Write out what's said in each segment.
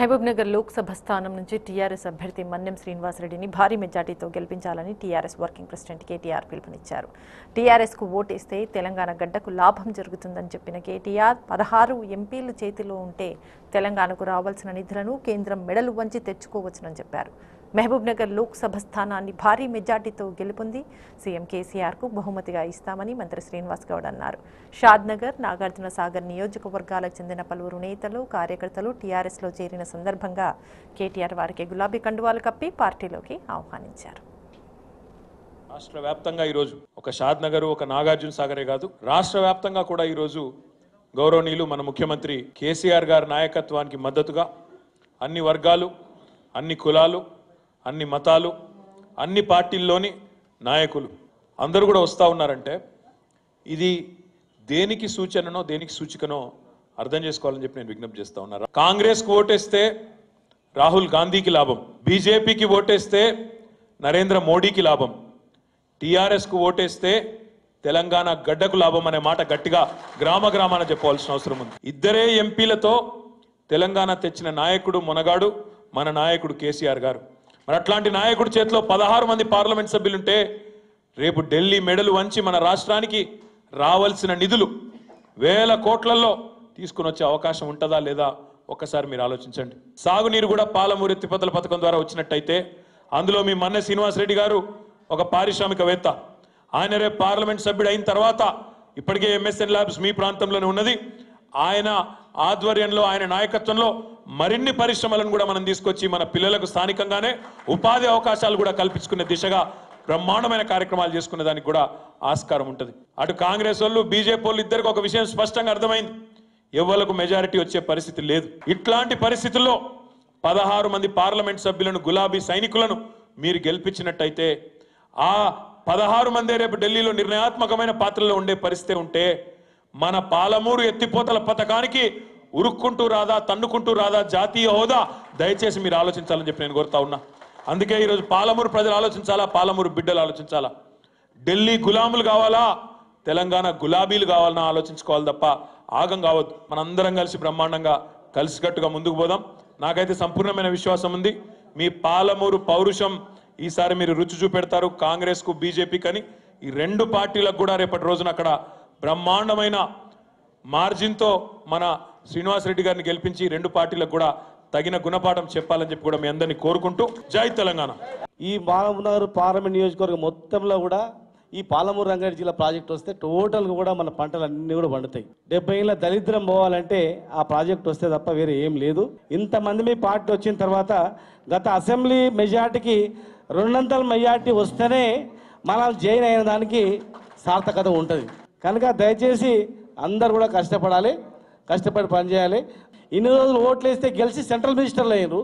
మహబూబ్నగర్ లోక్సభ స్థానం నుంచి టీఆర్ఎస్ అభ్యర్థి మన్నెం శ్రీనివాసరెడ్డిని భారీ మెజార్టీతో గెలిపించాలని టీఆర్ఎస్ వర్కింగ్ ప్రెసిడెంట్ కేటీఆర్ పిలుపునిచ్చారు. టీఆర్ఎస్కు ఓటేస్తే తెలంగాణ గడ్డకు లాభం జరుగుతుందని చెప్పిన కేటీఆర్ 16 ఎంపీలు చేతిలో ఉంటే తెలంగాణకు రావాల్సిన నిధులను కేంద్రం మెడలు వంచి తెచ్చుకోవచ్చునని చెప్పారు. మహబూబ్నగర్ లోక్సభ స్థానాన్ని భారీ మెజార్టీతో గెలుపొంది సీఎం కేసీఆర్కు బహుమతిగా ఇస్తామని మంత్రి శ్రీనివాస్ గౌడ్ అన్నారు. షాద్నగర్, నాగార్జున సాగర్ నియోజకవర్గాలకు చెందిన పలువురు నేతలు, కార్యకర్తలు టీఆర్ఎస్లో చేరిన సందర్భంగా కేటీఆర్ వారికి గులాబీ కండువాలు కప్పి పార్టీలోకి ఆహ్వానించారు. రాష్ట్ర వ్యాప్తంగా ఈరోజు ఒక షాద్నగర్, ఒక నాగార్జున సాగరే కాదు, రాష్ట్ర వ్యాప్తంగా కూడా ఈరోజు గౌరవనీయులు మన ముఖ్యమంత్రి కేసీఆర్ గారి నాయకత్వానికి మద్దతుగా అన్ని వర్గాలు, అన్ని కులాలు, అన్ని మతాలు, అన్ని పార్టీల్లోని నాయకులు అందరూ కూడా వస్తూ ఉన్నారంటే ఇది దేనికి సూచననో దేనికి సూచికనో అర్థం చేసుకోవాలని చెప్పి నేను విజ్ఞప్తి చేస్తూ ఉన్నాను. కాంగ్రెస్కు ఓటేస్తే రాహుల్ గాంధీకి లాభం, బీజేపీకి ఓటేస్తే నరేంద్ర మోడీకి లాభం, టీఆర్ఎస్కు ఓటేస్తే తెలంగాణ గడ్డకు లాభం అనే మాట గట్టిగా గ్రామాన చెప్పవలసిన అవసరం ఉంది. ఇద్దరే ఎంపీలతో తెలంగాణ తెచ్చిన నాయకుడు మొనగాడు మన నాయకుడు కేసీఆర్ గారు. మరి అట్లాంటి నాయకుడి చేతిలో 16 మంది పార్లమెంట్ సభ్యులుంటే రేపు ఢిల్లీ మెడలు వంచి మన రాష్ట్రానికి రావాల్సిన నిధులు వేల కోట్లలో తీసుకుని వచ్చే అవకాశం ఉంటుందా లేదా ఒక్కసారి మీరు ఆలోచించండి. సాగునీరు కూడా పాలమూరు ఎత్తిపోతల పథకం ద్వారా వచ్చినట్టయితే అందులో మీ మన్నె శ్రీనివాసరెడ్డి గారు ఒక పారిశ్రామికవేత్త, ఆయన రేపు పార్లమెంట్ సభ్యుడు అయిన తర్వాత ఇప్పటికే ఎంఎస్ఎన్ ల్యాబ్స్ మీ ప్రాంతంలోనే ఉన్నది, ఆయన ఆధ్వర్యంలో ఆయన నాయకత్వంలో మరిన్ని పరిశ్రమలను కూడా మనం తీసుకొచ్చి మన పిల్లలకు స్థానికంగానే ఉపాధి అవకాశాలు కూడా కల్పించుకునే దిశగా బ్రహ్మాండమైన కార్యక్రమాలు చేసుకునే దానికి కూడా ఆస్కారం ఉంటుంది. అటు కాంగ్రెస్ వాళ్ళు, బీజేపీ వాళ్ళు ఇద్దరికి ఒక విషయం స్పష్టంగా అర్థమైంది, ఎవ్వలకు మెజారిటీ వచ్చే పరిస్థితి లేదు. ఇట్లాంటి పరిస్థితుల్లో 16 మంది పార్లమెంట్ సభ్యులను, గులాబీ సైనికులను మీరు గెలిపించినట్టయితే ఆ 16 మందే రేపు ఢిల్లీలో నిర్ణయాత్మకమైన పాత్రలో ఉండే పరిస్థితి ఉంటే మన పాలమూరు ఎత్తిపోతల పథకానికి ఉరుక్కుంటూ రాదా, తన్నుకుంటూ రాదా జాతీయ హోదా దయచేసి మీరు ఆలోచించాలని చెప్పి నేను కోరుతా ఉన్నా. అందుకే ఈరోజు పాలమూరు ప్రజలు ఆలోచించాలా, పాలమూరు బిడ్డలు ఆలోచించాలా, ఢిల్లీ గులాములు కావాలా, తెలంగాణ గులాబీలు కావాలన్నా ఆలోచించుకోవాలి తప్ప ఆగం కావద్దు. మనందరం కలిసి బ్రహ్మాండంగా కలిసికట్టుగా ముందుకు పోదాం. నాకైతే సంపూర్ణమైన విశ్వాసం ఉంది, మీ పాలమూరు పౌరుషం ఈసారి మీరు రుచి చూపెడతారు కాంగ్రెస్కు, బీజేపీకి అని. ఈ రెండు పార్టీలకు కూడా రేపటి రోజున అక్కడ బ్రహ్మాండమైన మార్జిన్తో మన శ్రీనివాసరెడ్డి గారిని గెలిపించి రెండు పార్టీలకు కూడా తగిన గుణపాఠం చెప్పాలని చెప్పి కూడా మీ అందరినీ కోరుకుంటూ జై తెలంగాణ. ఈ మహబూబ్నగర్ పార్లమెంట్ నియోజకవర్గం మొత్తంలో కూడా ఈ పాలమూరు రంగారెడ్డి జిల్లా ప్రాజెక్ట్ వస్తే టోటల్గా కూడా మన పంటలు అన్నీ కూడా పండుతాయి. 70 ఏళ్ళ దరిద్రం పోవాలంటే ఆ ప్రాజెక్ట్ వస్తే తప్ప వేరే ఏం లేదు. ఇంతమంది మీ పార్టీ వచ్చిన తర్వాత గత అసెంబ్లీ మెజార్టీకి 200 మెజార్టీ వస్తేనే మనం జైన్ అయిన దానికి సార్థకత ఉంటుంది. కనుక దయచేసి అందరు కూడా కష్టపడి పనిచేయాలి. ఇన్ని రోజులు ఓట్లు వేస్తే గెలిచి సెంట్రల్ మినిస్టర్లు అయ్యారు.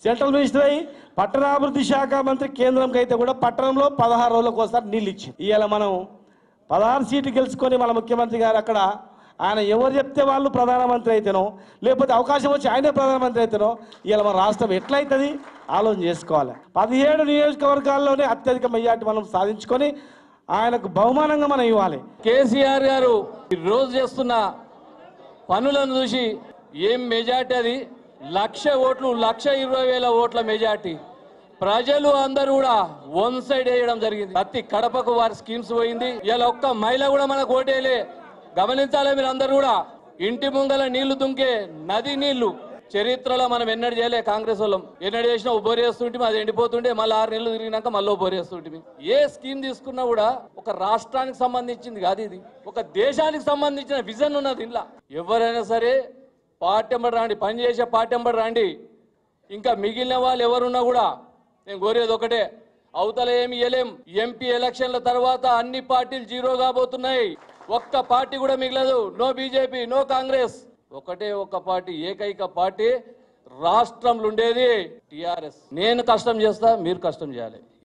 సెంట్రల్ మినిస్టర్ అయ్యి పట్టణాభివృద్ధి శాఖ మంత్రి కేంద్రంకి అయితే కూడా పట్టణంలో 16 రోజులకు ఒకసారి నీళ్ళు ఇచ్చి ఇవాళ మనం 16 సీట్లు గెలుచుకొని మన ముఖ్యమంత్రి గారు అక్కడ ఆయన ఎవరు చెప్తే వాళ్ళు ప్రధానమంత్రి అయితేనో, లేకపోతే అవకాశం వచ్చి ఆయనే ప్రధానమంత్రి అయితేనో ఇవాళ మన రాష్ట్రం ఎట్లయితుంది ఆలోచన చేసుకోవాలి. 17 నియోజకవర్గాల్లోనే అత్యధిక మెజార్టీ మనం సాధించుకొని ఆయనకు బహుమానంగా మనం ఇవ్వాలి. కేసీఆర్ గారు రోజు చేస్తున్న పనులను చూసి ఏం మెజార్టీ, అది 1,00,000 ఓట్లు, 1,20,000 ఓట్ల మెజార్టీ. ప్రజలు అందరూ కూడా వన్ సైడ్ వేయడం జరిగింది. ప్రతి కడపకు వారి స్కీమ్స్ పోయింది. ఇలా ఒక్క మహిళ కూడా మనకు ఓటేలే. గమనించాలి మీరు అందరూ కూడా. ఇంటి ముంగల నీళ్లు దుంకే నది నీళ్లు చరిత్రలో మనం ఎన్నడూ చేయలే. కాంగ్రెస్ వాళ్ళం ఎన్నడూ చేసినా బోరేస్తుంటే అది ఎండిపోతుంటే మళ్ళీ 6 నెలలు తిరిగినాక మళ్ళీ బోరేస్తుంటే. ఏ స్కీమ్ తీసుకున్నా కూడా ఒక రాష్ట్రానికి సంబంధించింది కాదు, ఇది ఒక దేశానికి సంబంధించిన విజన్ ఉన్నది. ఇంట్లో ఎవరైనా సరే పార్టీ ఎంబడి రండి, పనిచేసే పార్టీ ఎంబడి రండి. ఇంకా మిగిలిన వాళ్ళు ఎవరున్నా కూడా నేను కోరేది ఒకటే, అవతల ఏమి ఇవ్వలేం. ఎంపీ ఎలక్షన్ల తర్వాత అన్ని పార్టీలు జీరో కాబోతున్నాయి. ఒక్క పార్టీ కూడా మిగలదు. నో బీజేపీ, నో కాంగ్రెస్, ఒకటే ఒక్క పార్టీ, ఏకైక పార్టీ రాష్ట్రంలో ఉండేది టీఆర్ఎస్. నేను కష్టం చేస్తా, మీరు కష్టం చేయాలి.